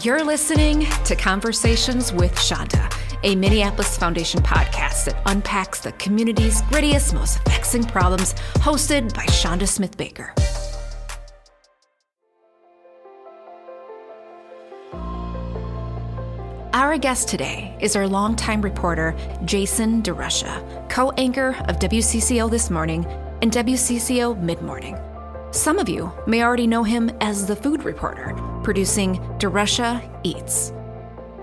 You're listening to Conversations with Chanda, a Minneapolis Foundation podcast that unpacks the community's grittiest, most vexing problems, hosted by Chanda Smith Baker. Our guest today is our longtime reporter, Jason DeRusha, co-anchor of WCCO This Morning and WCCO Mid-Morning. Some of you may already know him as the food reporter, producing DeRusha Eats.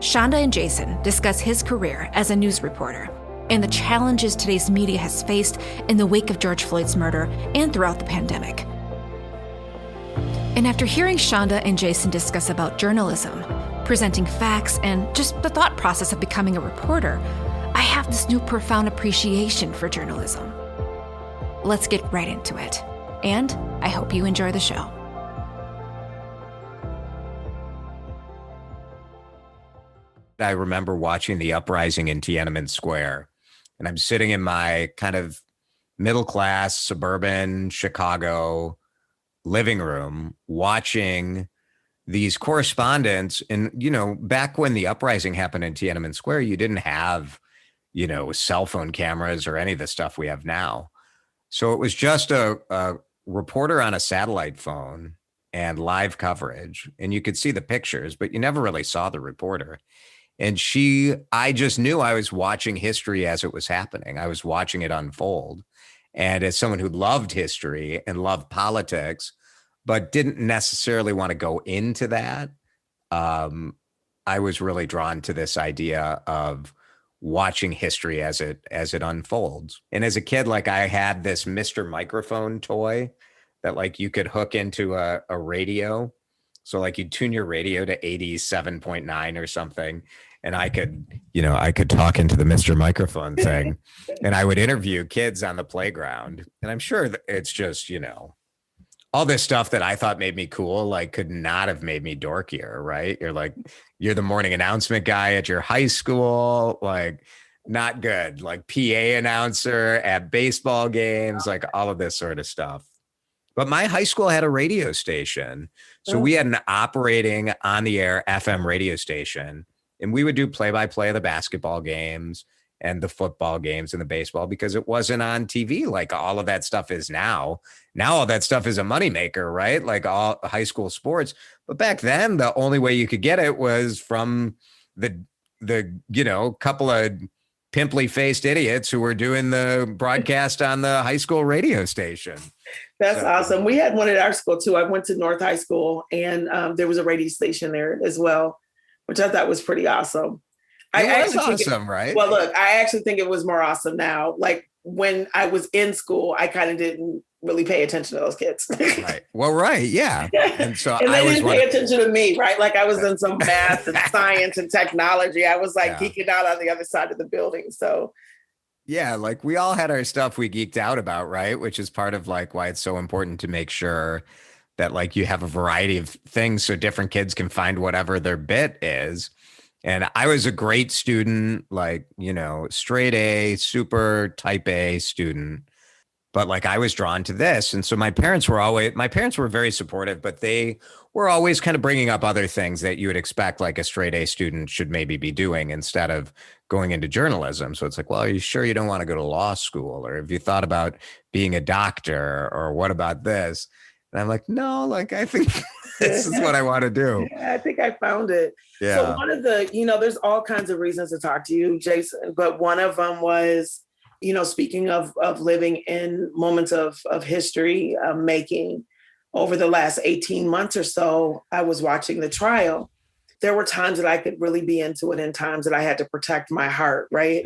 Chanda and Jason discuss his career as a news reporter and the challenges today's media has faced in the wake of George Floyd's murder and throughout the pandemic. And after hearing Chanda and Jason discuss about journalism, presenting facts, and just the thought process of becoming a reporter, I have this new profound appreciation for journalism. Let's get right into it. And I hope you enjoy the show. I remember watching the uprising in Tiananmen Square, and I'm sitting in my kind of middle-class suburban Chicago living room watching these correspondents. And, you know, back when the uprising happened in Tiananmen Square, you didn't have, you know, cell phone cameras or any of the stuff we have now. So it was just a reporter on a satellite phone and live coverage, and you could see the pictures, but you never really saw the reporter. And I just knew I was watching history as it was happening. I was watching it unfold. And as someone who loved history and loved politics, but didn't necessarily want to go into that, I was really drawn to this idea of watching history as it unfolds. And as a kid, like, I had this Mr. Microphone toy that, like, you could hook into a radio. So, like, you tune your radio to 87.9 or something, and I could talk into the Mr. Microphone thing, and I would interview kids on the playground. And I'm sure that it's just, you know, all this stuff that I thought made me cool, like, could not have made me dorkier, right? You're the morning announcement guy at your high school, like, not good, like PA announcer at baseball games, like all of this sort of stuff. But my high school had a radio station. So we had an operating on the air FM radio station, and we would do play-by-play of the basketball games and the football games and the baseball, because it wasn't on TV like all of that stuff is now. Now all that stuff is a moneymaker, right? Like all high school sports. But back then, the only way you could get it was from the you know, couple of pimply faced idiots who were doing the broadcast on the high school radio station. That's awesome. We had one at our school too. I went to North High School, and there was a radio station there as well, which I thought was pretty awesome. It was awesome, right? Well, look, I actually think it was more awesome now. Like, when I was in school, I kind of didn't really pay attention to those kids. Right. Well, right. Yeah. And so and they didn't pay attention to me, right? Like, I was in some math and science and technology. I was like geeking out on the other side of the building. So yeah, like, we all had our stuff we geeked out about, right? Which is part of, like, why it's so important to make sure that, like, you have a variety of things so different kids can find whatever their bit is. And I was a great student, like, you know, straight A, super type A student. But, like, I was drawn to this. And so my parents were very supportive, but they were always kind of bringing up other things that you would expect, like, a straight A student should maybe be doing instead of going into journalism. So it's like, well, are you sure you don't want to go to law school? Or have you thought about being a doctor? Or what about this? And I'm like, no, like, I think this is what I want to do. Yeah, I think I found it. Yeah. So one of the, you know, there's all kinds of reasons to talk to you, Jason, but one of them was, you know, speaking of living in moments of history making. Over the last 18 months or so, I was watching the trial. There were times that I could really be into it and times that I had to protect my heart, right?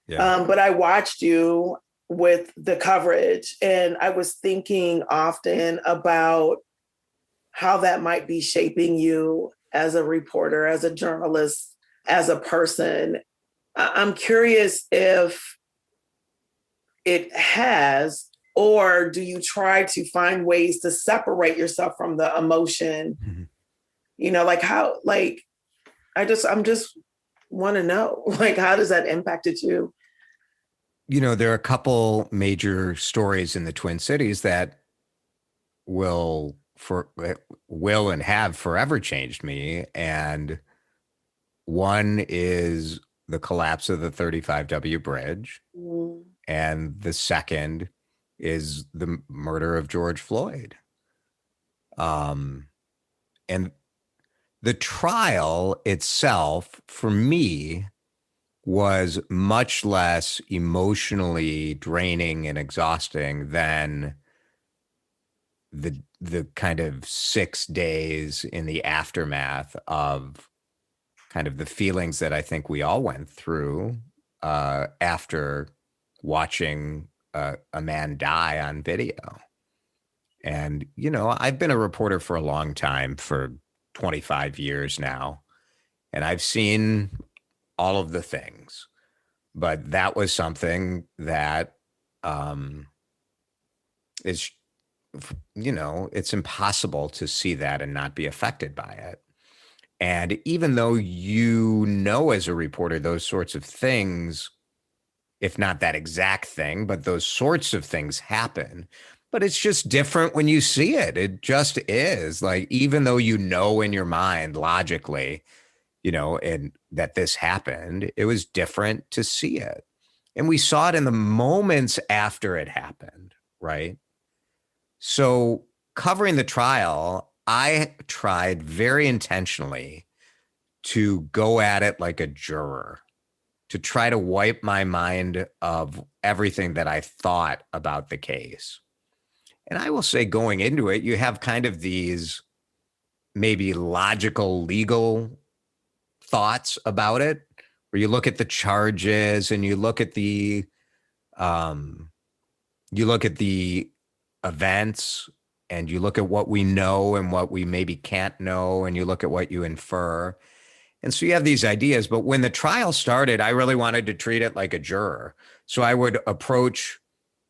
Yeah. But I watched you with the coverage, and I was thinking often about how that might be shaping you as a reporter, as a journalist, as a person. I'm curious if it has, or do you try to find ways to separate yourself from the emotion? Mm-hmm. You know, like, how, like, I'm just want to know, like, how does that impacted you? You know, there are a couple major stories in the Twin Cities that will will and have forever changed me. And one is the collapse of the 35W bridge. Mm. And the second is the murder of George Floyd. And the trial itself, for me, was much less emotionally draining and exhausting than the kind of 6 days in the aftermath of kind of the feelings that I think we all went through after watching a man die on video. And, you know, I've been a reporter for a long time, for 25 years now, and I've seen all of the things, but that was something that is, you know, it's impossible to see that and not be affected by it. And even though, you know, as a reporter, those sorts of things, if not that exact thing, but those sorts of things happen. But it's just different when you see it. It just is. Like, even though you know in your mind logically, you know, and that this happened, it was different to see it. And we saw it in the moments after it happened, right? So covering the trial, I tried very intentionally to go at it like a juror, to try to wipe my mind of everything that I thought about the case. And I will say, going into it, you have kind of these maybe logical, legal thoughts about it, where you look at the charges and you look at the events, and you look at what we know and what we maybe can't know, and you look at what you infer. And so you have these ideas. But when the trial started, I really wanted to treat it like a juror. So I would approach,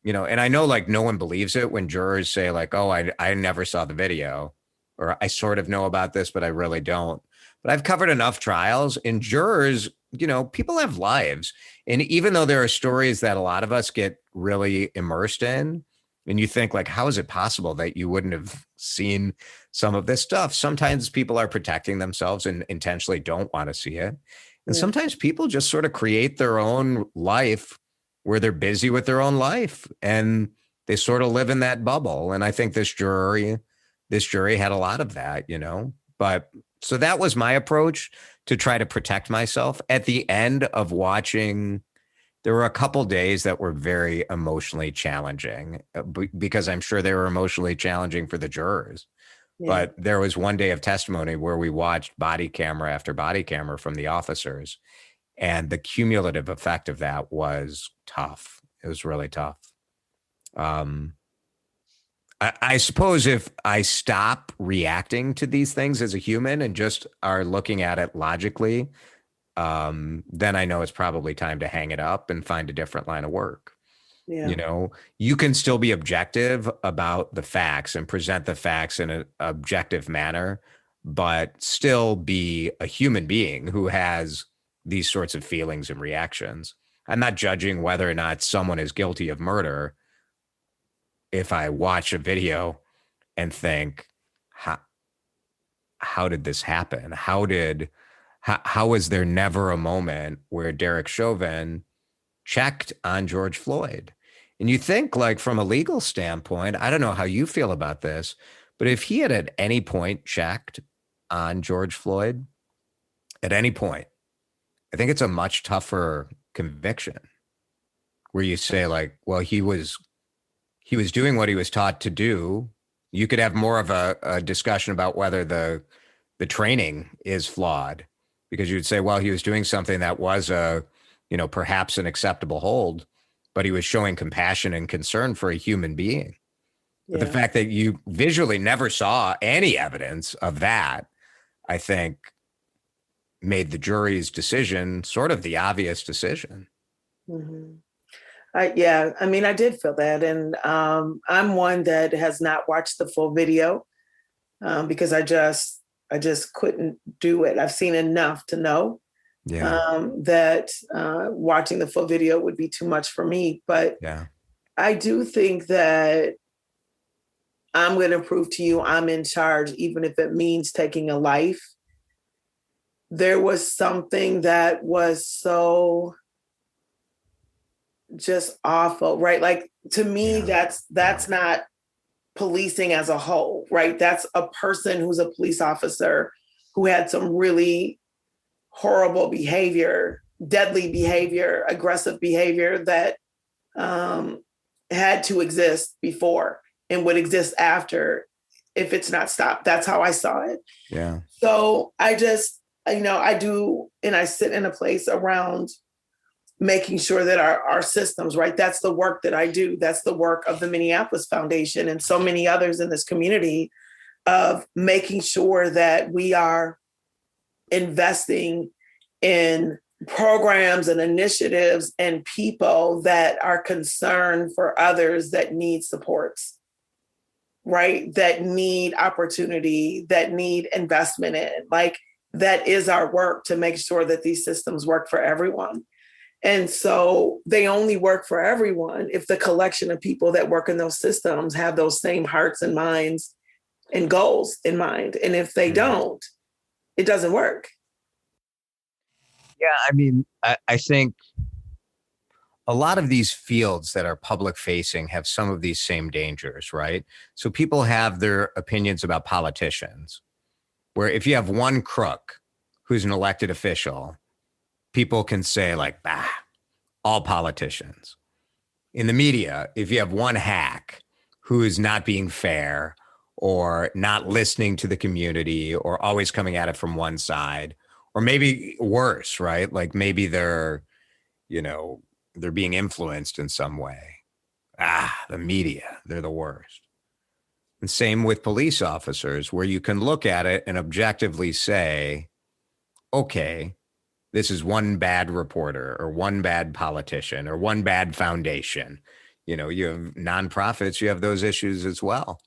you know, and I know, like, no one believes it when jurors say, like, oh, I never saw the video, or I sort of know about this, but I really don't. But I've covered enough trials, and jurors, you know, people have lives. And even though there are stories that a lot of us get really immersed in, and you think, like, how is it possible that you wouldn't have seen some of this stuff? Sometimes people are protecting themselves and intentionally don't want to see it. And Yeah. sometimes people just sort of create their own life where they're busy with their own life, and they sort of live in that bubble. And I think this jury had a lot of that, you know. But so that was my approach, to try to protect myself. At the end of watching, there were a couple days that were very emotionally challenging, because I'm sure they were emotionally challenging for the jurors. Yeah. But there was one day of testimony where we watched body camera after body camera from the officers, and the cumulative effect of that was tough. It was really tough. I suppose if I stop reacting to these things as a human and just are looking at it logically, then I know it's probably time to hang it up and find a different line of work. Yeah. You know, you can still be objective about the facts and present the facts in an objective manner, but still be a human being who has these sorts of feelings and reactions. I'm not judging whether or not someone is guilty of murder if I watch a video and think, how did this happen? How is there never a moment where Derek Chauvin checked on George Floyd? And you think, like, from a legal standpoint, I don't know how you feel about this, but if he had at any point checked on George Floyd, at any point, I think it's a much tougher conviction, where you say, like, well, he was doing what he was taught to do. You could have more of a discussion about whether the training is flawed, because you'd say, well, he was doing something that was perhaps an acceptable hold, but he was showing compassion and concern for a human being. But the Yeah. fact that you visually never saw any evidence of that, I think, made the jury's decision sort of the obvious decision. Mm-hmm. Yeah, I mean, I did feel that. And I'm one that has not watched the full video because I just couldn't do it. I've seen enough to know that watching the full video would be too much for me. But Yeah. I do think that I'm going to prove to you I'm in charge, even if it means taking a life. There was something that was so just awful, right? Like, to me, that's not policing as a whole, right? That's a person who's a police officer who had some really horrible behavior, deadly behavior, aggressive behavior that had to exist before and would exist after if it's not stopped. That's how I saw it. Yeah. So I just, I do, and I sit in a place around making sure that our systems, right? That's the work that I do. That's the work of the Minneapolis Foundation and so many others in this community, of making sure that we are investing in programs and initiatives and people that are concerned for others that need supports, right? That need opportunity, that need investment in. Like, that is our work, to make sure that these systems work for everyone. And so they only work for everyone if the collection of people that work in those systems have those same hearts and minds and goals in mind. And if they don't, it doesn't work. Yeah, I mean, I think a lot of these fields that are public facing have some of these same dangers, right? So people have their opinions about politicians, where if you have one crook who's an elected official, people can say like, bah, all politicians. In the media, if you have one hack who is not being fair or not listening to the community or always coming at it from one side, or maybe worse, right? Like maybe they're being influenced in some way. The media, they're the worst. And same with police officers, where you can look at it and objectively say, okay, this is one bad reporter or one bad politician or one bad foundation. You have nonprofits, you have those issues as well.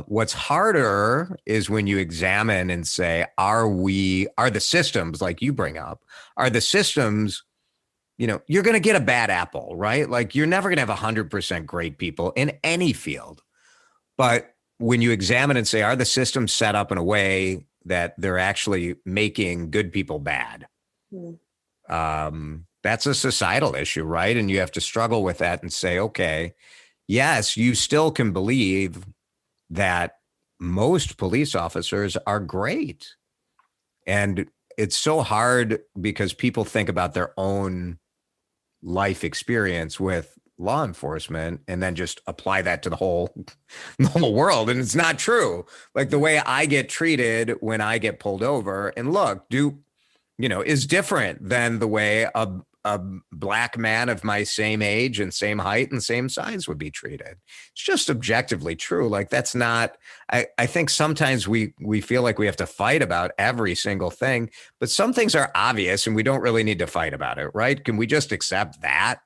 What's harder is when you examine and say, are the systems, like you bring up, are the systems, you're going to get a bad apple, right? Like, you're never going to have 100% great people in any field. But when you examine and say, are the systems set up in a way that they're actually making good people bad? That's a societal issue, right? And you have to struggle with that and say, okay, yes, you still can believe that most police officers are great. And it's so hard because people think about their own life experience with law enforcement and then just apply that to the whole world. And it's not true. Like, the way I get treated when I get pulled over and is different than the way a black man of my same age and same height and same size would be treated. It's just objectively true. Like, that's not, I think sometimes we feel like we have to fight about every single thing, but some things are obvious and we don't really need to fight about it, right? Can we just accept that?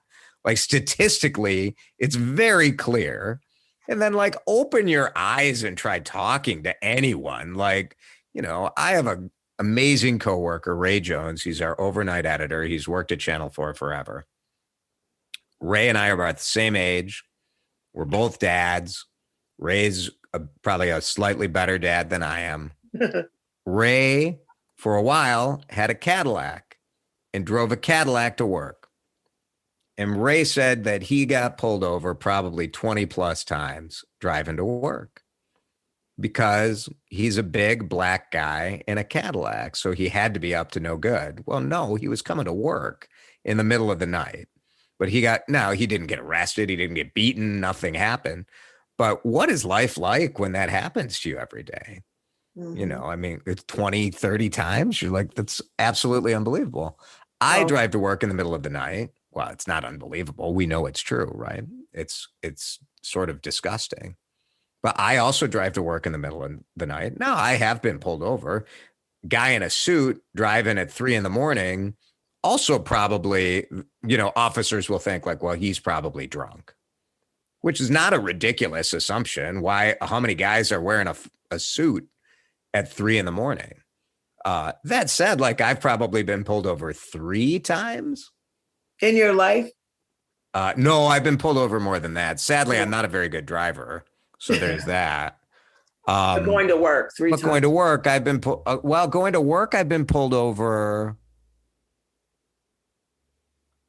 Like, statistically, it's very clear. And then, like, open your eyes and try talking to anyone. Like, I have an amazing coworker, Ray Jones. He's our overnight editor. He's worked at Channel 4 forever. Ray and I are about the same age. We're both dads. Ray's probably a slightly better dad than I am. Ray, for a while, had a Cadillac and drove a Cadillac to work. And Ray said that he got pulled over probably 20 plus times driving to work because he's a big black guy in a Cadillac. So he had to be up to no good. Well, no, he was coming to work in the middle of the night, but he didn't get arrested. He didn't get beaten. Nothing happened. But what is life like when that happens to you every day? Mm-hmm. It's 20, 30 times. You're like, that's absolutely unbelievable. I drive to work in the middle of the night. Well, it's not unbelievable. We know it's true, right? It's sort of disgusting. But I also drive to work in the middle of the night. Now, I have been pulled over. Guy in a suit driving at 3 a.m. Also probably, officers will think like, well, he's probably drunk, which is not a ridiculous assumption. How many guys are wearing a suit at 3 a.m? That said, like, I've probably been pulled over 3 times. In your life? No, I've been pulled over more than that. Sadly, I'm not a very good driver. So there's that. But going to work 3 times. Going to work, I've been going to work, I've been pulled over.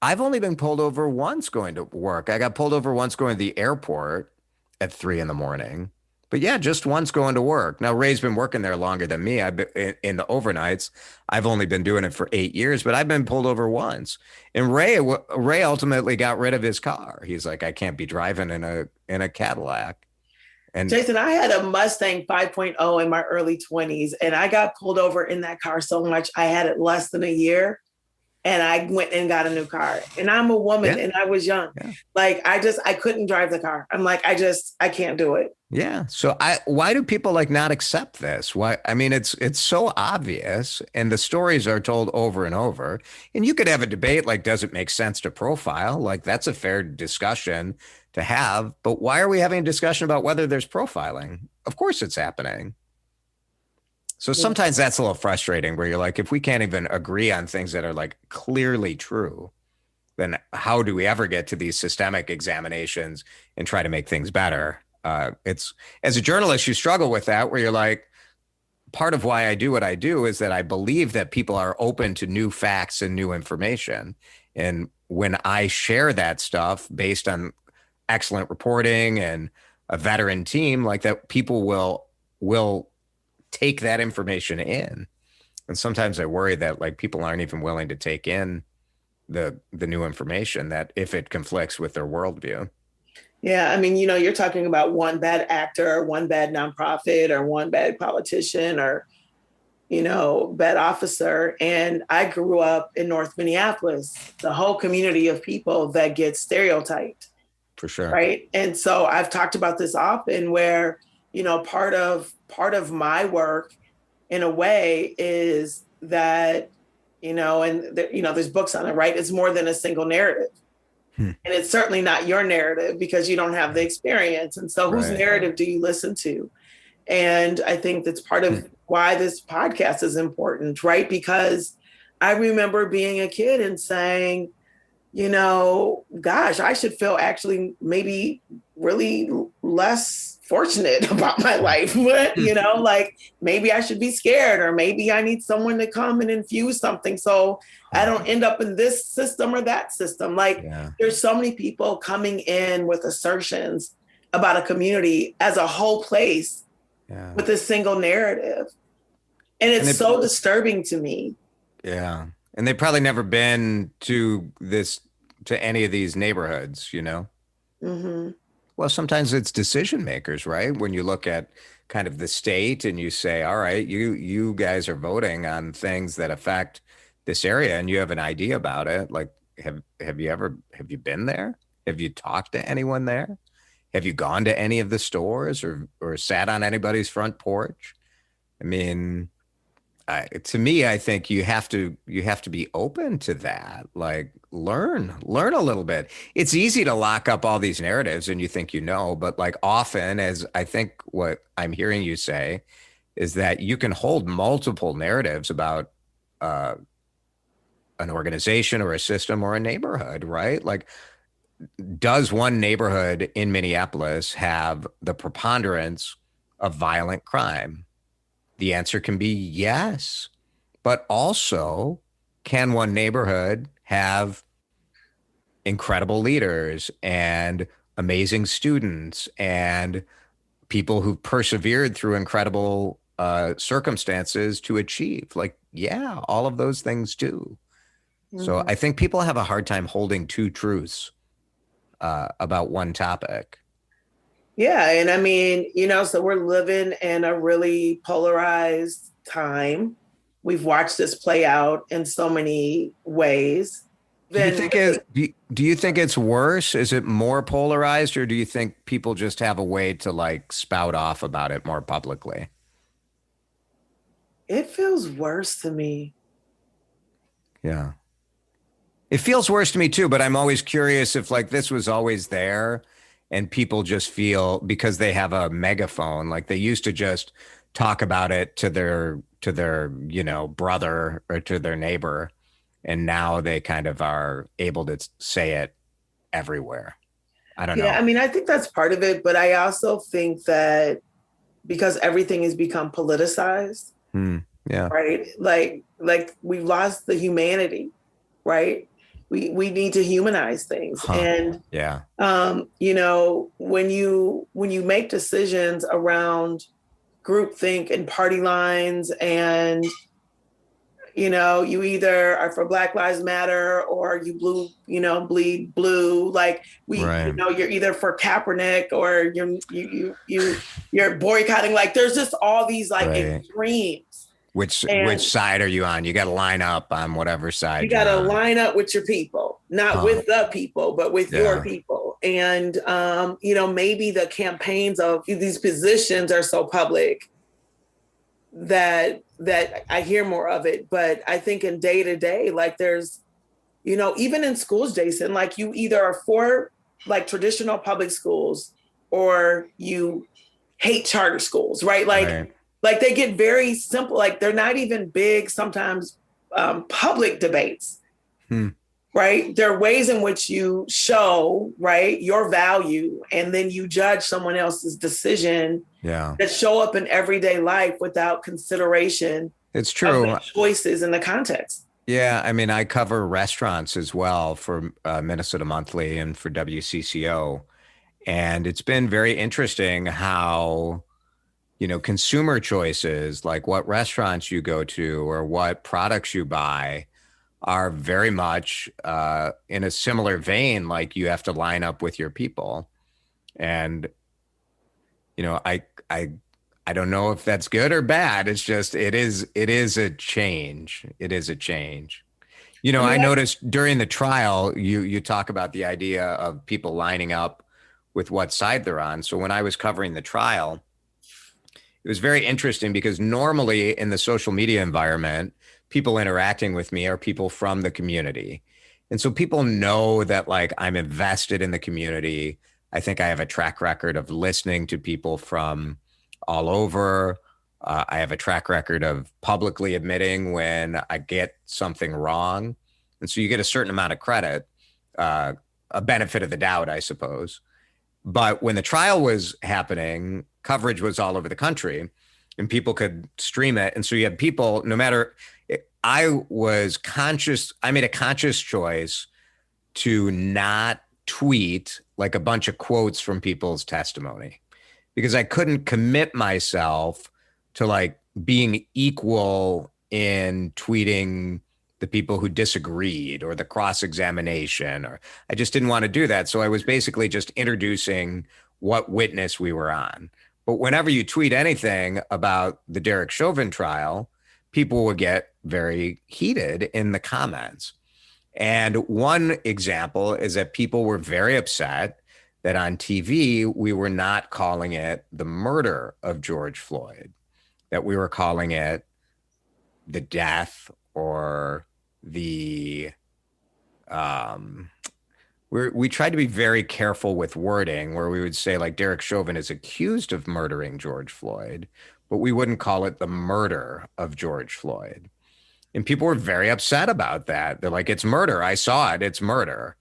I've only been pulled over once going to work. I got pulled over once going to the airport at 3 a.m. But yeah, just once going to work. Now, Ray's been working there longer than me. I've been in the overnights. I've only been doing it for 8 years, but I've been pulled over once. And Ray ultimately got rid of his car. He's like, I can't be driving in a Cadillac. And Jason, I had a Mustang 5.0 in my early 20s, and I got pulled over in that car so much. I had it less than a year, and I went and got a new car. And I'm a woman, and I was young. Yeah. Like, I couldn't drive the car. I'm like, I can't do it. Yeah. So why do people like not accept this? Why? I mean, it's so obvious, and the stories are told over and over. And you could have a debate like, does it make sense to profile? Like, that's a fair discussion to have. But why are we having a discussion about whether there's profiling? Of course it's happening. So sometimes that's a little frustrating where you're like, if we can't even agree on things that are like clearly true, then how do we ever get to these systemic examinations and try to make things better? It's, as a journalist, you struggle with that where you're like, part of why I do what I do is that I believe that people are open to new facts and new information. And when I share that stuff based on excellent reporting and a veteran team, like that, people will take that information in. And sometimes I worry that like people aren't even willing to take in the new information, that if it conflicts with their worldview. Yeah, I mean, you're talking about one bad actor, or one bad nonprofit, or one bad politician, or bad officer. And I grew up in North Minneapolis, the whole community of people that get stereotyped. For sure. Right. And so I've talked about this often where, part of my work in a way is that, there's books on it, right? It's more than a single narrative. And it's certainly not your narrative because you don't have the experience. And so whose narrative do you listen to? And I think that's part of why this podcast is important, right? Because I remember being a kid and saying, gosh, I should feel actually maybe really less fortunate about my life. Like maybe I should be scared, or maybe I need someone to come and infuse something so I don't end up in this system or that system. Like there's so many people coming in with assertions about a community as a whole place with a single narrative. And it's so disturbing to me. Yeah. And they've probably never been to any of these neighborhoods, Mm-hmm. Well, sometimes it's decision makers, right? When you look at kind of the state and you say, all right, you guys are voting on things that affect this area and you have an idea about it. Like, have you been there? Have you talked to anyone there? Have you gone to any of the stores or sat on anybody's front porch? I mean, to me, I think you have to be open to that. Like learn a little bit. It's easy to lock up all these narratives and you think, but like often, as I think what I'm hearing you say is that you can hold multiple narratives about an organization or a system or a neighborhood, right? Like, does one neighborhood in Minneapolis have the preponderance of violent crime? The answer can be yes, but also can one neighborhood have incredible leaders and amazing students and people who persevered through incredible circumstances to achieve? Like, yeah, all of those things too. Mm-hmm. So I think people have a hard time holding two truths about one topic. Yeah. And I mean, so we're living in a really polarized time. We've watched this play out in so many ways. Do you think it's worse? Is it more polarized, or do you think people just have a way to like spout off about it more publicly? It feels worse to me. Yeah. It feels worse to me too, but I'm always curious if like this was always there and people just feel because they have a megaphone, like they used to just talk about it to their brother or to their neighbor. And now they kind of are able to say it everywhere. I don't Yeah, know. I mean, I think that's part of it, but I also think that because everything has become politicized, Yeah. right? Like we've lost the humanity, right? We need to humanize things. Huh. And Yeah. you know, when you make decisions around groupthink and party lines, and you know, you either are for Black Lives Matter or you bleed blue. Like Right. you're either for Kaepernick or you're boycotting. Like there's just all these like Right. extremes, Which and side are you on? You got to line up on whatever you side got you're to on. line up with your people, not Huh. with the people, but with your Yeah. people. And you know, maybe the campaigns of these positions are so public that I hear more of it. But I think in day to day, like there's, you know, even in schools, Jason, like you either are for like traditional public schools or you hate charter schools, right? Right. Like they get very simple, like they're not even big sometimes public debates, Hmm. right? There are ways in which you show, right, your value, and then you judge someone else's decision Yeah. that show up in everyday life without consideration It's of true. the choices and the context. Yeah. I mean, I cover restaurants as well for Minnesota Monthly and for WCCO. And it's been very interesting how, consumer choices, like what restaurants you go to or what products you buy, are very much in a similar vein. Like you have to line up with your people. And, I don't know if that's good or bad. It's just, it is a change. It is a change. I I mean, noticed during the trial, you talk about the idea of people lining up with what side they're on. So when I was covering the trial, it was very interesting because normally in the social media environment, people interacting with me are people from the community. And so people know that like I'm invested in the community. I think I have a track record of listening to people from all over. I have a track record of publicly admitting when I get something wrong. And so you get a certain amount of credit, a benefit of the doubt, I suppose. But when the trial was happening, coverage was all over the country and people could stream it. And so you had people, no matter, I made a conscious choice to not tweet like a bunch of quotes from people's testimony because I couldn't commit myself to like being equal in tweeting the people who disagreed or the cross examination, or I just didn't want to do that. So I was basically just introducing what witness we were on. But whenever you tweet anything about the Derek Chauvin trial, people would get very heated in the comments. And one example is that people were very upset that on TV, we were not calling it the murder of George Floyd, that we were calling it the death or the we tried to be very careful with wording where we would say like Derek Chauvin is accused of murdering George Floyd, but we wouldn't call it the murder of George Floyd. And people were very upset about that. They're like, it's murder. I saw it. It's murder.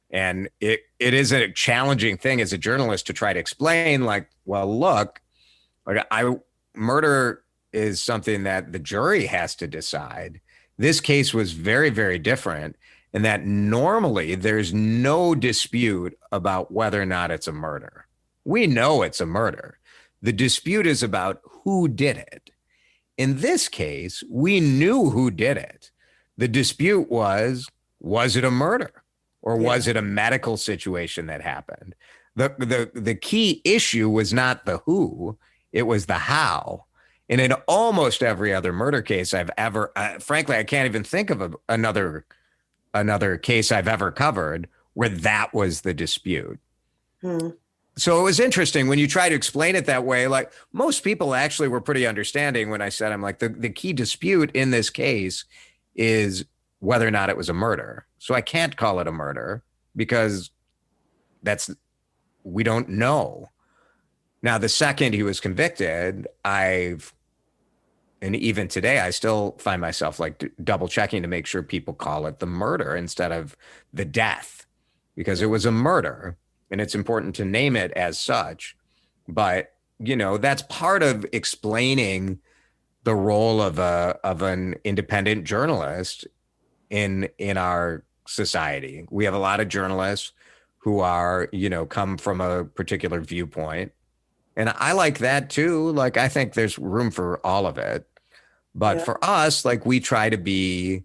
And it is a challenging thing as a journalist to try to explain like, well, look, like murder is something that the jury has to decide. This case was very, very different in that normally there's no dispute about whether or not it's a murder. We know it's a murder. The dispute is about who did it. In this case, we knew who did it. The dispute was it a murder or was it a medical situation that happened? The key issue was not the who, it was the how. And in almost every other murder case I've ever, frankly, I can't even think of another case I've ever covered where that was the dispute. So it was interesting when you try to explain it that way. Like most people actually were pretty understanding when I said, I'm like, the key dispute in this case is whether or not it was a murder. So I can't call it a murder because we don't know. Now, the second he was convicted, and even today, I still find myself like double checking to make sure people call it the murder instead of the death, because it was a murder. and it's important to name it as such. But, that's part of explaining the role of an independent journalist in our society. We have a lot of journalists who are, come from a particular viewpoint. And I like that too. Like, I think there's room for all of it. But for us, like, we try to be,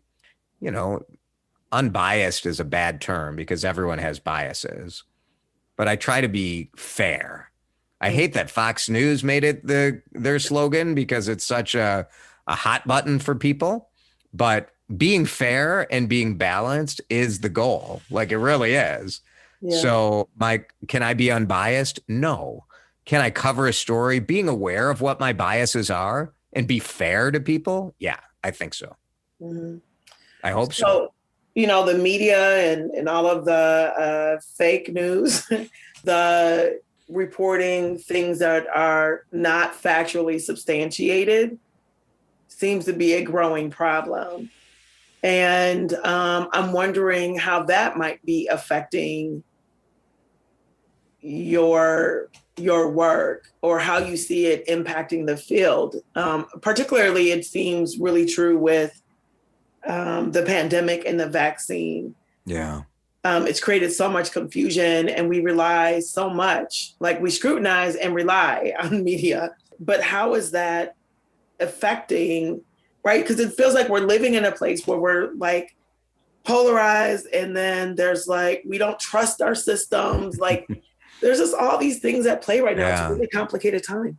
unbiased is a bad term because everyone has biases. But I try to be fair. I hate that Fox News made it their slogan because it's such a hot button for people. But being fair and being balanced is the goal. Like, it really is. Yeah. So, Mike, can I be unbiased? No. Can I cover a story being aware of what my biases are and be fair to people? Yeah, I think so. Mm-hmm. I hope so. The media and all of the fake news, the reporting things that are not factually substantiated seems to be a growing problem. And I'm wondering how that might be affecting your work or how you see it impacting the field. Particularly, it seems really true with the pandemic and the vaccine. Yeah. It's created so much confusion and we rely so much, like we scrutinize and rely on media. But how is that affecting, right? Because it feels like we're living in a place where we're like polarized and then there's like, we don't trust our systems. Like there's just all these things at play right now. It's a really complicated time.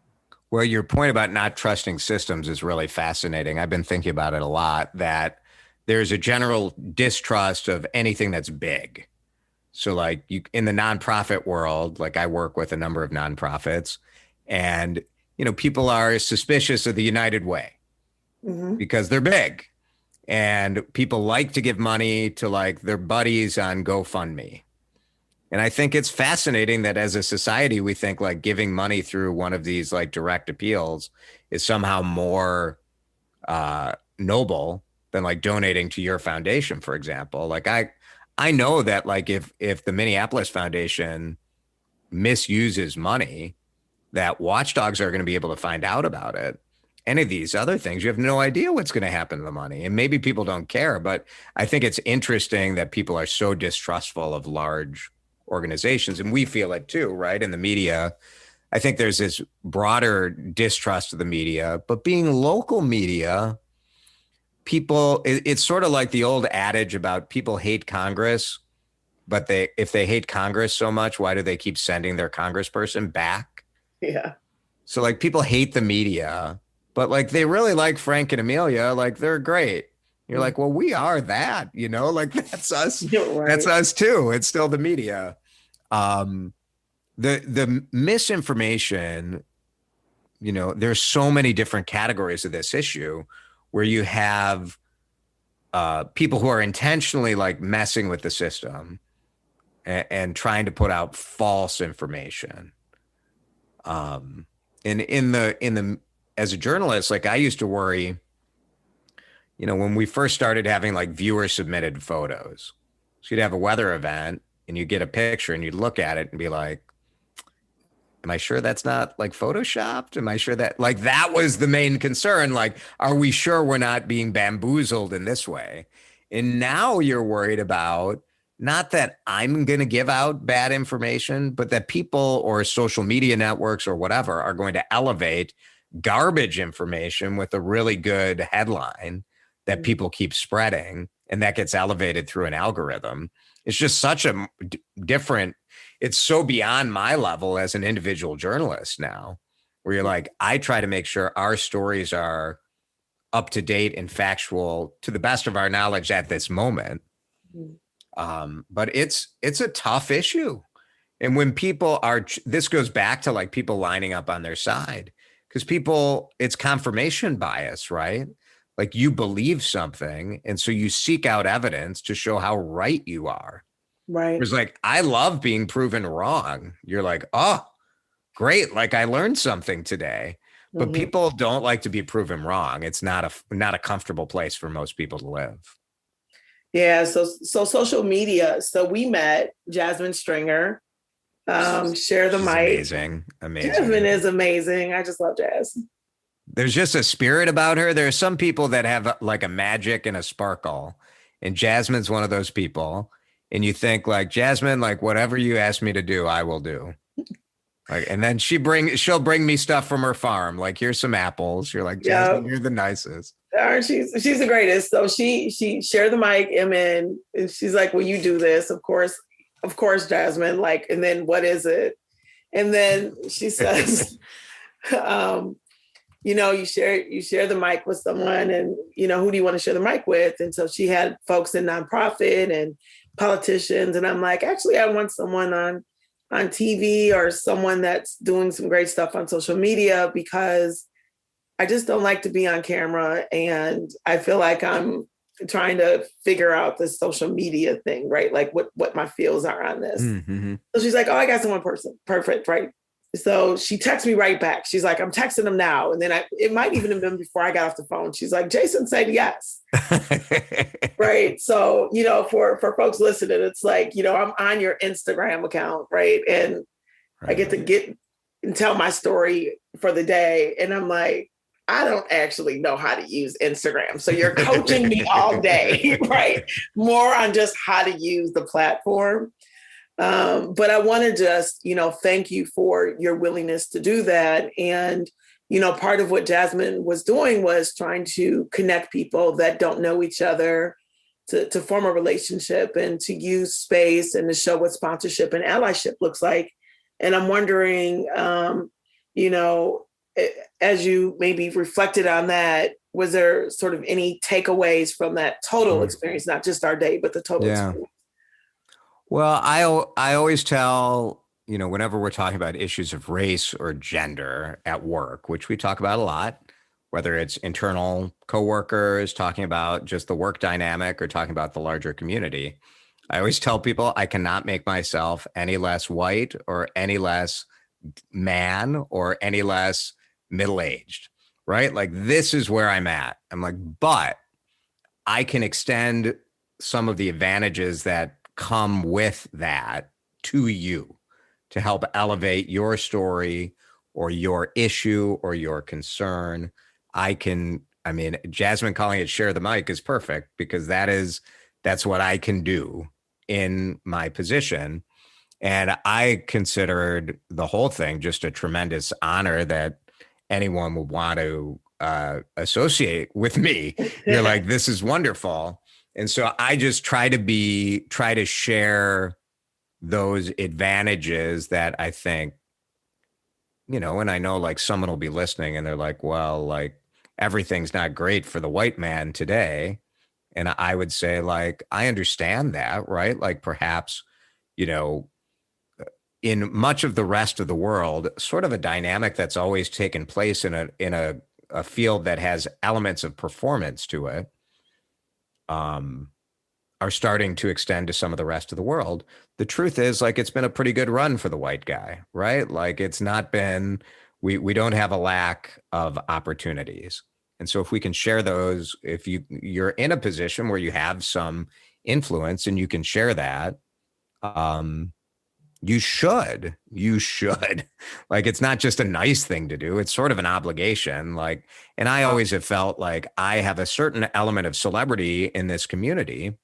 Well, your point about not trusting systems is really fascinating. I've been thinking about it a lot, that there's a general distrust of anything that's big. So like in the nonprofit world, like I work with a number of nonprofits and, people are suspicious of the United Way because they're big and people like to give money to like their buddies on GoFundMe. And I think it's fascinating that as a society, we think like giving money through one of these like direct appeals is somehow more noble than like donating to your foundation, for example. Like I know that like if the Minneapolis Foundation misuses money, that watchdogs are going to be able to find out about it. Any of these other things, you have no idea what's going to happen to the money. And maybe people don't care, but I think it's interesting that people are so distrustful of large organizations. And we feel it too, right? In the media, I think there's this broader distrust of the media, but being local media, people, it's sort of like the old adage about people hate Congress, but if they hate Congress so much, why do they keep sending their congressperson back? Yeah. So like people hate the media, but like they really like Frank and Amelia, like they're great. You're like, well, we are that, like that's us. Right. That's us too. It's still the media. The misinformation, there's so many different categories of this issue where you have people who are intentionally like messing with the system and trying to put out false information. And in the as a journalist, like I used to worry, when we first started having like viewer submitted photos, so you'd have a weather event and you get a picture and you'd look at it and be like, am I sure that's not like photoshopped? Am I sure that like that was the main concern? Like, are we sure we're not being bamboozled in this way? And now you're worried about not that I'm going to give out bad information, but that people or social media networks or whatever are going to elevate garbage information with a really good headline that people keep spreading, and that gets elevated through an algorithm. It's just such a different, it's so beyond my level as an individual journalist now, where you're like, I try to make sure our stories are up to date and factual to the best of our knowledge at this moment. But it's a tough issue. And when people are, this goes back to like people lining up on their side, because people, it's confirmation bias, right? Like you believe something. And so you seek out evidence to show how right you are. Right. It's like, I love being proven wrong. You're like, oh, great. Like I learned something today. But people don't like to be proven wrong. It's not a comfortable place for most people to live. Yeah. So social media. So we met Jasmine Stringer Share the She's mic. amazing. Jasmine is amazing. I just love Jazz. There's just a spirit about her. There are some people that have like a magic and a sparkle, and Jasmine's one of those people. And you think like, Jasmine, like whatever you ask me to do, I will do. Like, and then she'll bring me stuff from her farm. Like, here's some apples. You're like, Jasmine, you're the nicest. She's the greatest. So she shared the mic, and she's like, "Will you do this?" Of course, Jasmine. Like, and then what is it? And then she says, you share the mic with someone, and who do you want to share the mic with? And so she had folks in nonprofit and politicians, and I'm like, actually, I want someone on TV or someone that's doing some great stuff on social media, because I just don't like to be on camera, and I feel like I'm trying to figure out this social media thing, right? Like what my feels are on this. Mm-hmm. So she's like, "Oh, I got someone person. Perfect, right?" So she texts me right back. She's like, "I'm texting him now." And then it might even have been before I got off the phone. She's like, "Jason said yes." Right. So, for folks listening, it's like, I'm on your Instagram account, right? And I get and tell my story for the day. And I'm like, I don't actually know how to use Instagram. So you're coaching me all day, right? More on just how to use the platform. But I want to just, thank you for your willingness to do that. And, part of what Jasmine was doing was trying to connect people that don't know each other to form a relationship and to use space and to show what sponsorship and allyship looks like. And I'm wondering, as you maybe reflected on that, was there sort of any takeaways from that total experience, not just our day, but the total experience? Well, I always tell, whenever we're talking about issues of race or gender at work, which we talk about a lot, whether it's internal coworkers, talking about just the work dynamic, or talking about the larger community, I always tell people I cannot make myself any less white or any less man or any less middle-aged, right? Like, this is where I'm at. I'm like, but I can extend some of the advantages that come with that to you to help elevate your story or your issue or your concern. Jasmine calling it share the mic is perfect, because that's what I can do in my position. And I considered the whole thing just a tremendous honor that anyone would want to associate with me. You're like, this is wonderful. And so I just try to share those advantages that I think, and I know like someone will be listening and they're like, well, like everything's not great for the white man today. And I would say, like, I understand that, right? Like perhaps, in much of the rest of the world, sort of a dynamic that's always taken place in a field that has elements of performance to it, are starting to extend to some of the rest of the world. The truth is, like, it's been a pretty good run for the white guy, right? Like, it's not been, we don't have a lack of opportunities. And so if we can share those, if you're in a position where you have some influence and you can share that, you should, like, it's not just a nice thing to do. It's sort of an obligation. Like, and I always have felt like I have a certain element of celebrity in this community,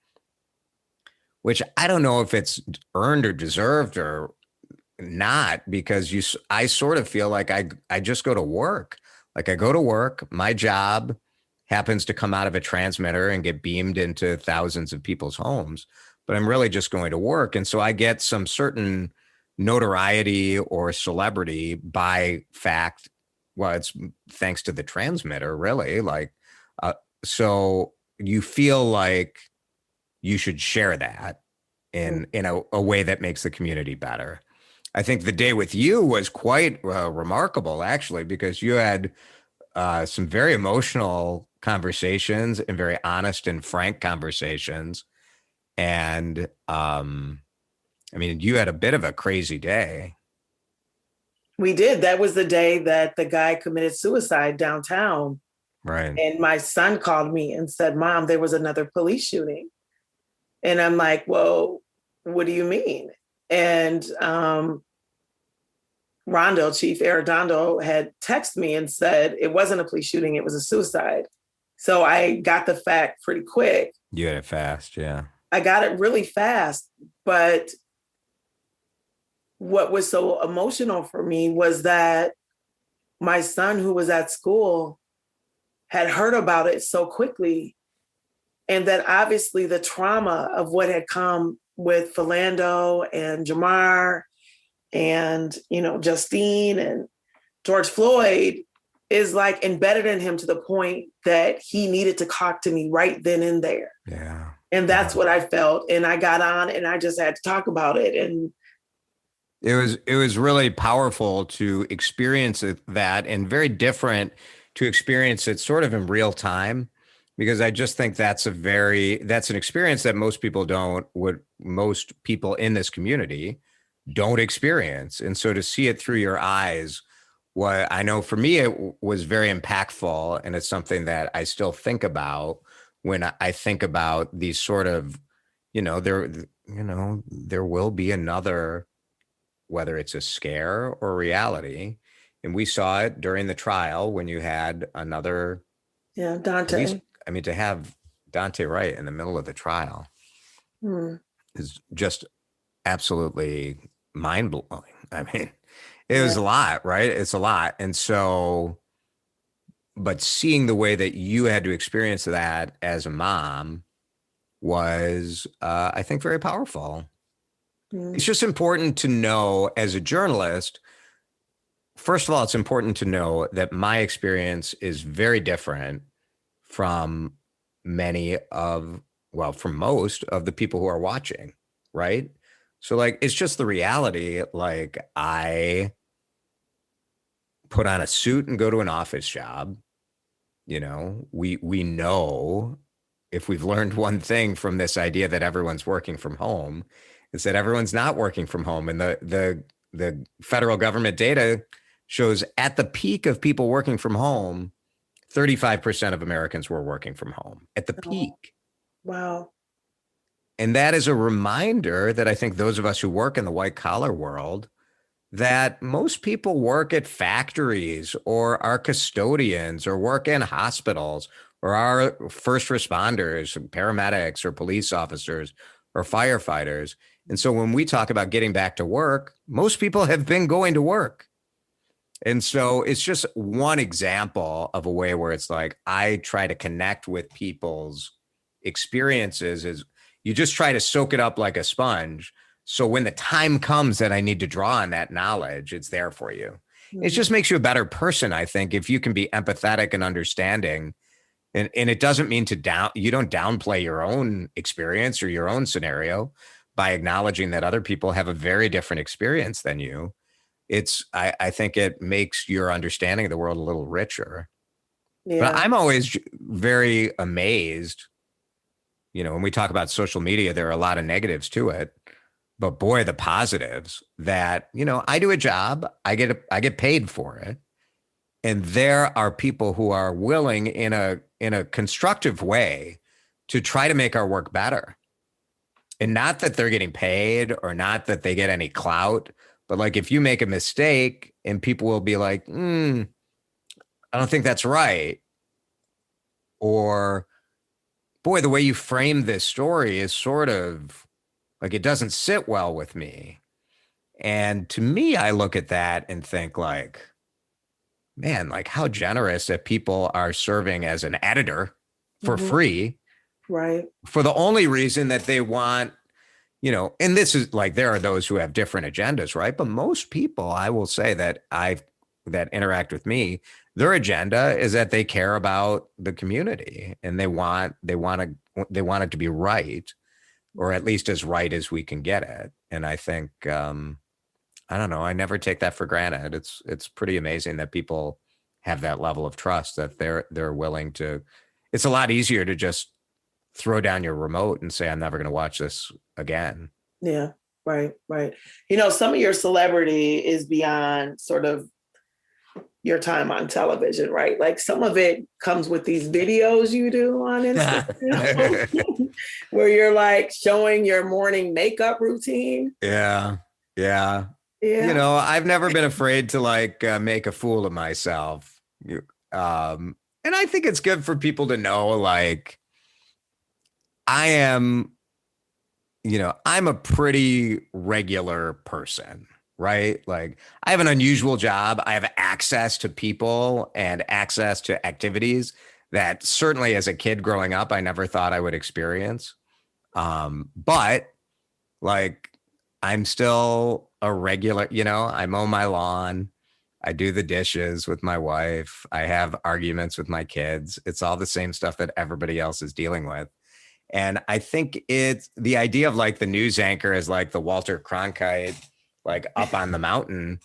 which I don't know if it's earned or deserved or not, because I sort of feel like I just go to work. Like, I go to work, my job happens to come out of a transmitter and get beamed into thousands of people's homes, but I'm really just going to work. And so I get some certain notoriety or celebrity by fact. Well, it's thanks to the transmitter, really. Like, so you feel like you should share that in a way that makes the community better. I think the day with you was quite remarkable, actually, because you had some very emotional conversations and very honest and frank conversations. And you had a bit of a crazy day. We did. That was the day that the guy committed suicide downtown. Right. And my son called me and said, "Mom, there was another police shooting." And I'm like, "Well, what do you mean?" And Chief Arredondo had texted me and said it wasn't a police shooting, it was a suicide. So I got the fact pretty quick. You had it fast, yeah. I got it really fast, but what was so emotional for me was that my son, who was at school, had heard about it so quickly. And that obviously the trauma of what had come with Philando and Jamar and, Justine and George Floyd is like embedded in him to the point that he needed to talk to me right then and there. Yeah. And that's what I felt. And I got on and I just had to talk about it. And it was really powerful to experience that, and very different to experience it sort of in real time, because I just think that's an experience that most people in this community don't experience. And so to see it through your eyes, what I know for me, it was very impactful. And it's something that I still think about when I think about these sort of, there will be another, whether it's a scare or reality. And we saw it during the trial when you had another. Yeah, Dante. To have Dante right in the middle of the trial is just absolutely mind blowing. It was a lot, right? It's a lot. And so, but seeing the way that you had to experience that as a mom was, I think, very powerful. It's just important to know as a journalist, first of all, it's important to know that my experience is very different from from most of the people who are watching, right? So it's just the reality. I put on a suit and go to an office job. We know, if we've learned one thing from this idea that everyone's working from home, is that everyone's not working from home. And the federal government data shows at the peak of people working from home, 35% of Americans were working from home at the peak. Wow. And that is a reminder that I think those of us who work in the white collar world, that most people work at factories or are custodians or work in hospitals or are first responders, paramedics or police officers or firefighters. And so when we talk about getting back to work, most people have been going to work. And so it's just one example of a way where it's I try to connect with people's experiences. Is you just try to soak it up like a sponge. So when the time comes that I need to draw on that knowledge, it's there for you. It just makes you a better person, I think, if you can be empathetic and understanding. And it doesn't mean you don't downplay your own experience or your own scenario by acknowledging that other people have a very different experience than you. I think it makes your understanding of the world a little richer. Yeah. But I'm always very amazed, when we talk about social media, there are a lot of negatives to it, but boy, the positives that, I do a job, I get paid for it. And there are people who are willing in a constructive way to try to make our work better. And not that they're getting paid or not that they get any clout, but if you make a mistake and people will be like, I don't think that's right. Or, boy, the way you frame this story is sort of it doesn't sit well with me. And to me, I look at that and think man, how generous that people are serving as an editor for free. Right. For the only reason that they want, and this is there are those who have different agendas, right? But most people, I will say that interact with me, their agenda is that they care about the community and they want it to be right, or at least as right as we can get it. And I think, I don't know, I never take that for granted. It's pretty amazing that people have that level of trust, that they're willing to. It's a lot easier to just throw down your remote and say, I'm never going to watch this again. Yeah, right. Some of your celebrity is beyond sort of your time on television, right? Some of it comes with these videos you do on Instagram where you're showing your morning makeup routine. Yeah. Yeah. I've never been afraid to like make a fool of myself. And I think it's good for people to know, like, I am, I'm a pretty regular person, right? Like, I have an unusual job. I have access to people and access to activities that certainly as a kid growing up, I never thought I would experience. But like, I'm still a regular, I mow my lawn. I do the dishes with my wife. I have arguments with my kids. It's all the same stuff that everybody else is dealing with. And I think it's the idea of like the news anchor is like the Walter Cronkite, like up on the mountain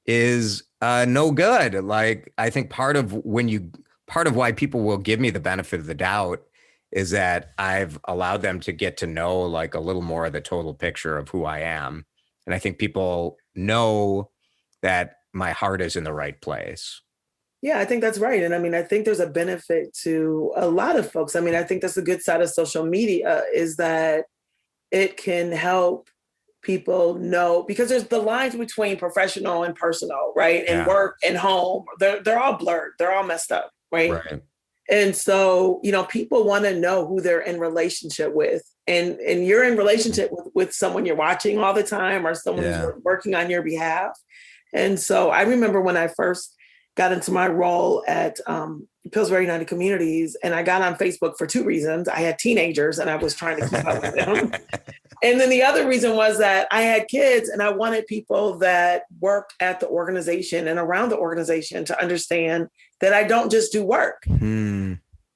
is no good. Like, I think part of why people will give me the benefit of the doubt is that I've allowed them to get to know like a little more of the total picture of who I am. And I think people know that my heart is in the right place. Yeah, I think that's right. And I mean, I think there's a benefit to a lot of folks. I mean, I think that's a good side of social media is that it can help people know because there's the lines between professional and personal, right? And work and home, they're all blurred. They're all messed up, right? Right. And so, people want to know who they're in relationship with. And you're in relationship with someone you're watching all the time or someone who's working on your behalf. And so I remember when I first got into my role at Pillsbury United Communities, and I got on Facebook for two reasons. I had teenagers and I was trying to keep up with them. And then the other reason was that I had kids and I wanted people that worked at the organization and around the organization to understand that I don't just do work.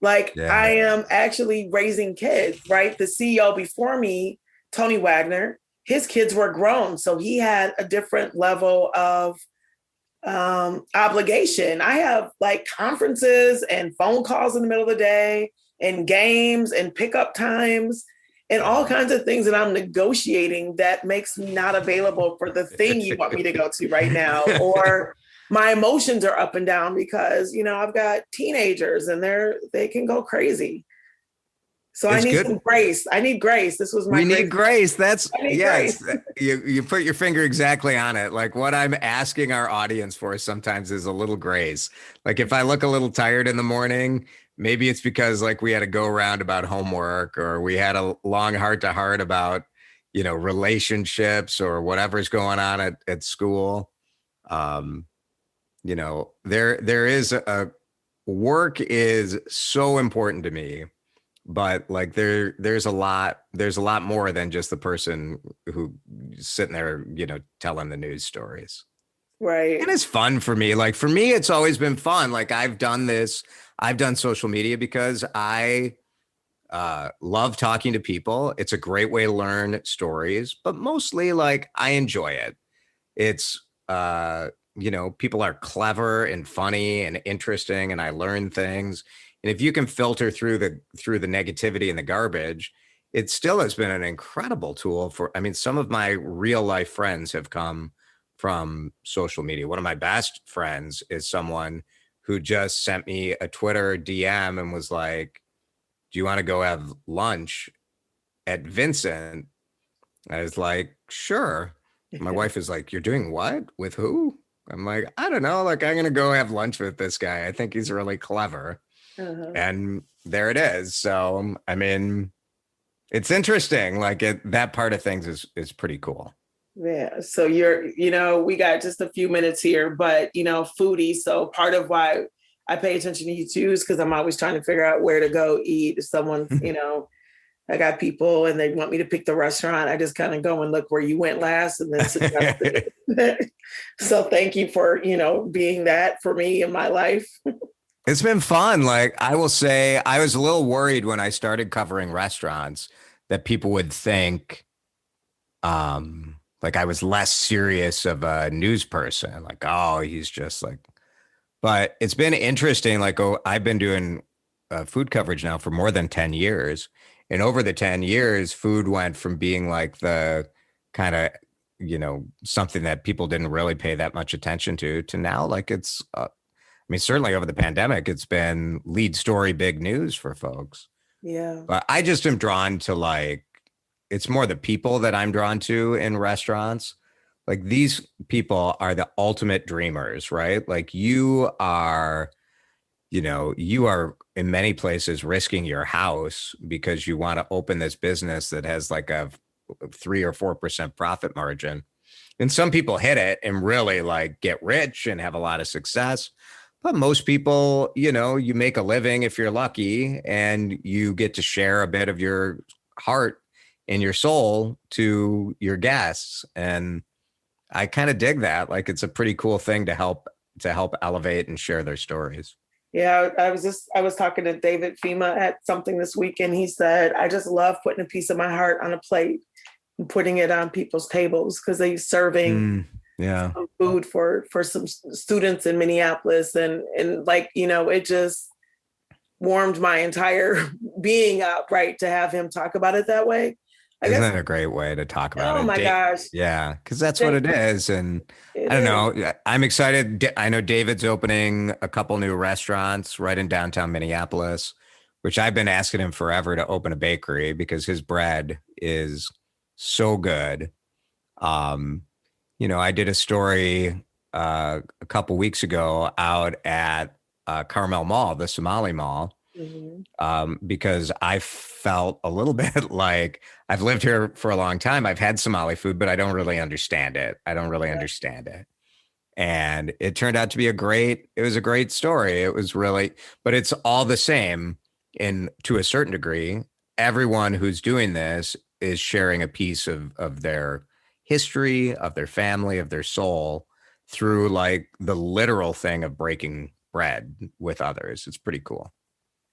I am actually raising kids, right? The CEO before me, Tony Wagner, his kids were grown. So he had a different level of obligation. I have like conferences and phone calls in the middle of the day and games and pickup times and all kinds of things that I'm negotiating that makes me not available for the thing you want me to go to right now. Or my emotions are up and down because, I've got teenagers and they can go crazy. So I need some grace. I need grace. This was my We need grace. That's yes. Grace. You put your finger exactly on it. Like what I'm asking our audience for sometimes is a little grace. Like if I look a little tired in the morning, maybe it's because like we had a go around about homework or we had a long heart to heart about, relationships or whatever's going on at school. There is work is so important to me. But like there's a lot more than just the person who sitting there, telling the news stories. Right. And it's fun for me. Like for me, it's always been fun. Like I've done social media because I love talking to people. It's a great way to learn stories, but mostly like I enjoy it. It's people are clever and funny and interesting and I learn things. And if you can filter through the negativity and the garbage, it still has been an incredible tool some of my real life friends have come from social media. One of my best friends is someone who just sent me a Twitter DM and was like, do you want to go have lunch at Vincent? I was like, sure. My wife is like, you're doing what? With who? I'm like, I don't know. Like, I'm going to go have lunch with this guy. I think he's really clever. And there it is. So, it's interesting. Like that part of things is pretty cool. Yeah. So we got just a few minutes here, but foodie. So part of why I pay attention to you too is because I'm always trying to figure out where to go eat. If someone, I got people and they want me to pick the restaurant, I just kind of go and look where you went last and then suggest it. So thank you for, being that for me in my life. It's been fun. Like I will say, I was a little worried when I started covering restaurants that people would think like I was less serious of a news person. Like, oh, he's just like, but it's been interesting. Like, I've been doing food coverage now for more than 10 years. And over the 10 years, food went from being like the kind of, something that people didn't really pay that much attention to now like it's certainly over the pandemic, it's been lead story, big news for folks. Yeah. But I just am drawn to it's more the people that I'm drawn to in restaurants. Like these people are the ultimate dreamers, right? Like you are in many places risking your house because you want to open this business that has like a 3 or 4% profit margin. And some people hit it and really like get rich and have a lot of success. But most people, you make a living if you're lucky and you get to share a bit of your heart and your soul to your guests. And I kind of dig that. Like it's a pretty cool thing to help elevate and share their stories. Yeah, I was talking to David Fema at something this weekend. He said, I just love putting a piece of my heart on a plate and putting it on people's tables because they're serving some food for some students in Minneapolis. And like, it just warmed my entire being up, right, to have him talk about it that way. Isn't that a great way to talk about it? Oh my gosh. Yeah, because that's what it is. And I don't know. I'm excited. I know David's opening a couple new restaurants right in downtown Minneapolis, which I've been asking him forever to open a bakery because his bread is so good. I did a story a couple weeks ago out at Carmel Mall, the Somali Mall. Because I felt a little bit like I've lived here for a long time. I've had Somali food, but I don't really understand it. Understand it. And it turned out to be a great story. It was really, but it's all the same to a certain degree. Everyone who's doing this is sharing a piece of their history, of their family, of their soul through like the literal thing of breaking bread with others. It's pretty cool.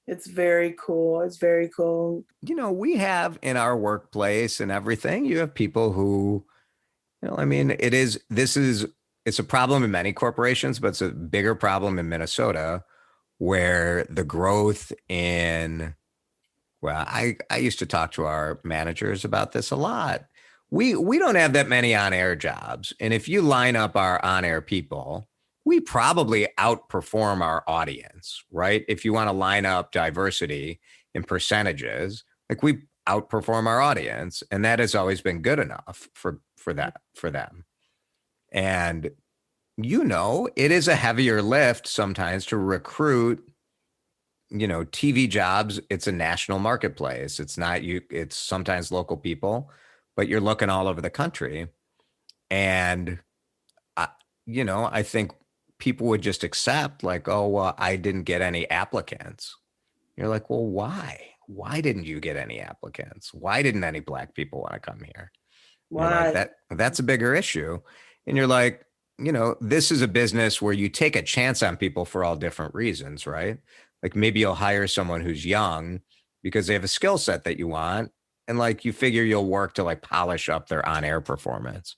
It's very cool. It's very cool. We have in our workplace and everything, you have people who, it's a problem in many corporations, but it's a bigger problem in Minnesota where the growth I used to talk to our managers about this a lot. We don't have that many on-air jobs. And if you line up our on-air people, we probably outperform our audience, right? If you want to line up diversity in percentages, like we outperform our audience, and that has always been good enough for them. And it is a heavier lift sometimes to recruit, TV jobs. It's a national marketplace. It's not it's sometimes local people, but you're looking all over the country. And I think people would just accept like, oh, well, I didn't get any applicants. You're like, well, why? Why didn't you get any applicants? Why didn't any Black people want to come here? Why? Like, that's a bigger issue. And you're like, this is a business where you take a chance on people for all different reasons, right? Like maybe you'll hire someone who's young because they have a skill set that you want. And like you figure you'll work to like polish up their on-air performance.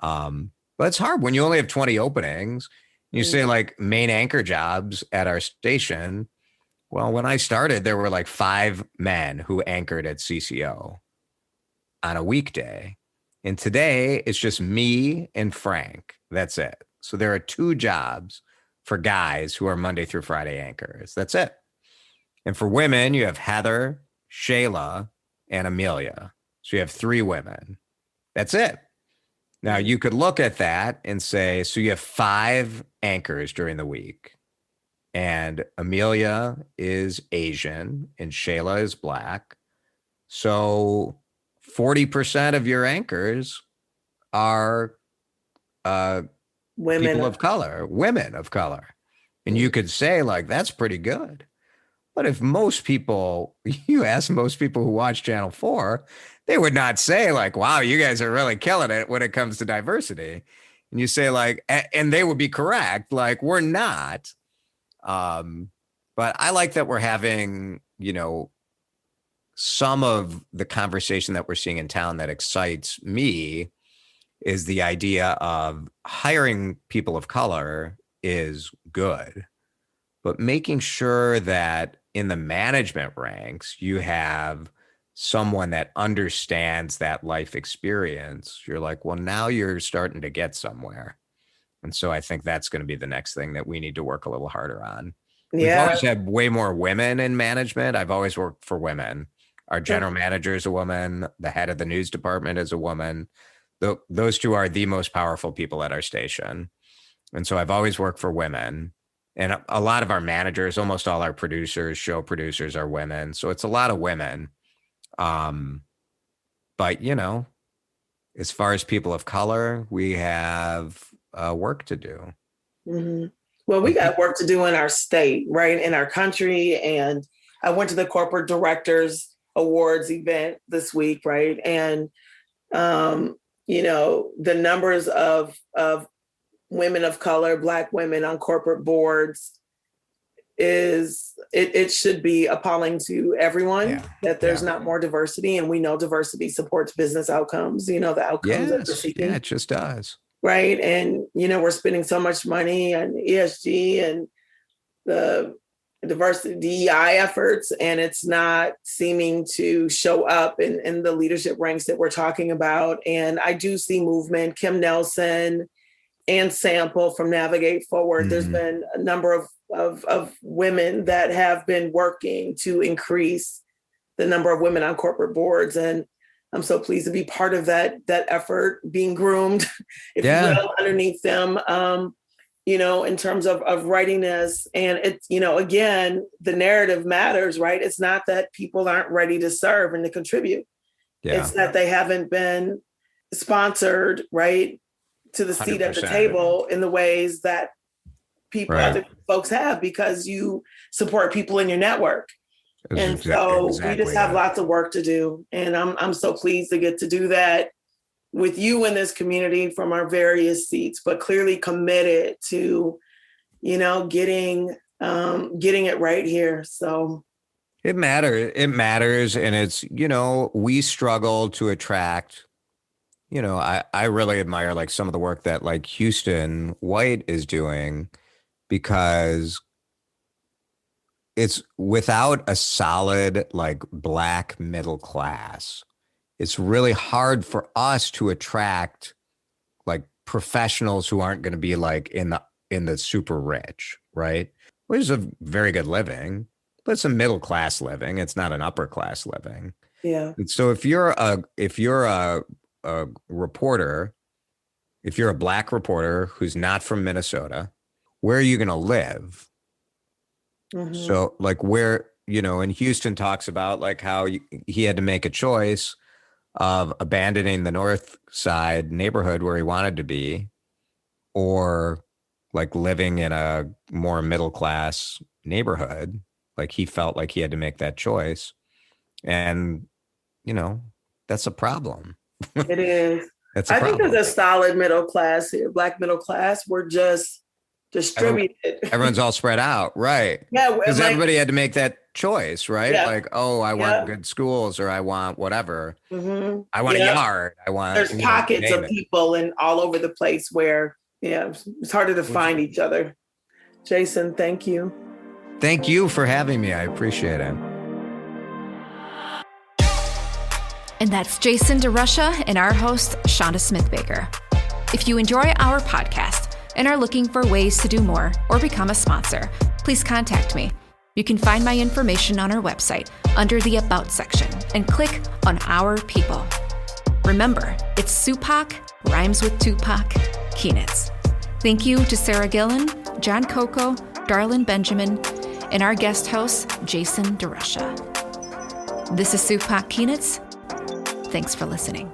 But it's hard when you only have 20 openings. You say like main anchor jobs at our station. Well, when I started, there were like 5 men who anchored at CCO on a weekday. And today it's just me and Frank. That's it. So there are 2 jobs for guys who are Monday through Friday anchors. That's it. And for women, you have Heather, Shayla, and Amelia. So you have 3 women. That's it. Now you could look at that and say, so you have 5 anchors during the week, and Amelia is Asian and Shayla is Black. So 40% of your anchors are women of color. And you could say like, that's pretty good. But if you ask most people who watch Channel 4, they would not say like, wow, you guys are really killing it when it comes to diversity. And you say like, and they would be correct. Like we're not. But I like that we're having, some of the conversation that we're seeing in town that excites me is the idea of hiring people of color is good, but making sure that in the management ranks, you have someone that understands that life experience. You're like, well, now you're starting to get somewhere. And so I think that's going to be the next thing that we need to work a little harder on. Yeah. We've always had way more women in management. I've always worked for women. Our general manager is a woman. The head of the news department is a woman. those two are the most powerful people at our station. And so I've always worked for women. And a lot of our managers, almost all our producers, show producers are women. So it's a lot of women. But, you know, as far as people of color, we have work to do. Mm-hmm. Well, we got work to do in our state, right? In our country. And I went to the Corporate Directors Awards event this week, right? And, you know, the numbers of women of color, Black women on corporate boards it should be appalling to everyone that there's not more diversity. And we know diversity supports business outcomes, you know, the outcomes that we're seeking. Yeah, it just does. Right. And, you know, we're spending so much money on ESG and the diversity DEI efforts, and it's not seeming to show up in the leadership ranks that we're talking about. And I do see movement. Kim Nelson and Sample from Navigate Forward. There's been a number of women that have been working to increase the number of women on corporate boards. And I'm so pleased to be part of that effort, being groomed, if you will, underneath them, you know, in terms of writing this. And it's, you know, again, the narrative matters, right? It's not that people aren't ready to serve and to contribute. It's that they haven't been sponsored, right, to the seat at the table in the ways that people, other folks have, because you support people in your network. And so we just have lots of work to do. And I'm so pleased to get to do that with you in this community from our various seats, but clearly committed to, you know, getting it right here. So it matters. And it's, you know, we struggle to attract, you know, I really admire like some of the work that like Houston White is doing, because it's without a solid like Black middle class, it's really hard for us to attract like professionals who aren't going to be like in the super rich, right? Which is a very good living, but it's a middle class living. It's not an upper class living. Yeah. And so if you're a reporter, if you're a Black reporter who's not from Minnesota, where are you going to live? So like where, you know, and Houston talks about like how he had to make a choice of abandoning the North Side neighborhood where he wanted to be, or like living in a more middle class neighborhood. Like he felt like he had to make that choice. And, you know, that's a problem. It is. I think there's a solid middle class here, Black middle class. We're just distributed. Everyone's all spread out, right? Yeah, because everybody had to make that choice, right? Yeah. Like, oh, I want good schools, or I want whatever. I want a yard. I want. There's pockets of people and all over the place where, it's harder to find each other. Jason, thank you. Thank you for having me. I appreciate it. And that's Jason DeRusha and our host, Chanda Smith-Baker. If you enjoy our podcast and are looking for ways to do more or become a sponsor, please contact me. You can find my information on our website under the About section and click on Our People. Remember, it's Supac, rhymes with Tupac, Keenitz. Thank you to Sarah Gillen, John Coco, Darlin Benjamin, and our guest host, Jason DeRusha. This is Supac Keenitz. Thanks for listening.